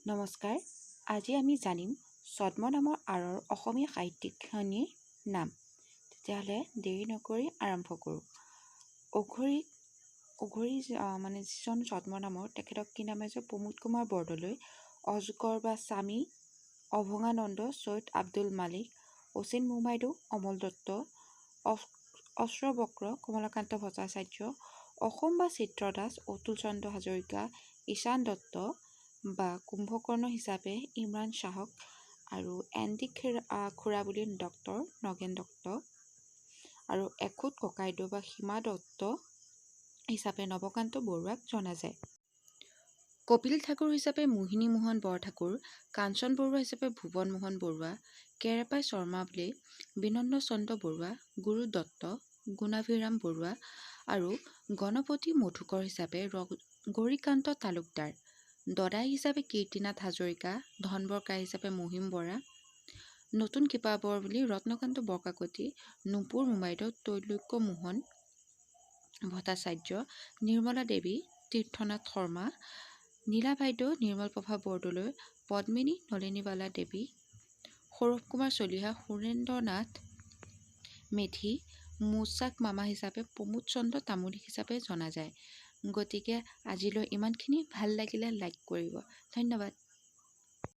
নমস্কাৰ। আজি আমি জানিম ছদ্মনামৰ আঁৰৰ অসমীয়া সাহিত্যিকখিনিৰ নাম। তেতিয়াহ'লে দেৰি নকৰি আৰম্ভ কৰোঁ। অঘৰী যিজন ছদ্মনামৰ তেখেতক কি নামে যে প্ৰমোদ কুমাৰ বৰদলৈ, অজগৰ বা স্বামী অভঙানন্দ, চৈয়দ আব্দুল মালিক, অচিন মোমাইদৌ, অমল দত্ত, অস্ত্ৰবক্ৰ কমলাকান্ত ভট্টাচাৰ্য, অসম বা চিত্ৰদাস, অতুল চন্দ্ৰ হাজৰিকা, ঈশান দত্ত বা কুম্ভকৰ্ণ হিচাপে ইমৰান শ্বাহক আৰু এণ্ডি খুৰা বুলি ডক্টৰ নগেন দত্ত আৰু এখুত ককাইদেউ বা সীমা দত্ত হিচাপে নৱকান্ত বৰুৱাক জনা যায়। কপিল ঠাকুৰ হিচাপে মোহিনী মোহন বৰঠাকুৰ, কাঞ্চন বৰুৱা হিচাপে ভুৱন মোহন বৰুৱা, কেৰেপাই শৰ্মা বুলি বিনন্দ চন্দ্ৰ বৰুৱা, গুৰু দত্ত, গুণাভিৰাম বৰুৱা আৰু গণপতি মধুকৰ হিচাপে গৌৰীকান্ত তালুকদাৰ, দদাই হিচাপে কীৰ্তিনাথ হাজৰিকা, ধন বৰকাৰ হিচাপে মহিম বৰা, নতুন কৃপাবৰ বুলি ৰত্নকান্ত বৰকাকতি, নুপুৰ মোমাইদৌ, ত্ৰৈলোক্য মোহন ভট্টাচাৰ্য, নিৰ্মলা দেৱী, তীৰ্থনাথ শৰ্মা, নীলা বাইদেউ, নিৰ্মলপ্ৰভা বৰদলৈ, পদ্মিনী নলিনীবালা দেৱী, সৌৰভ কুমাৰ চলিহা, সুৰেন্দ্ৰনাথ মেধি, মৌচাক মামা হিচাপে প্ৰমোদ চন্দ্ৰ তামুলী হিচাপে জনা যায়। গতিকে আজিলৈ ইমানখিনি। ভাল লাগিলে লাইক কৰিব। ধন্যবাদ।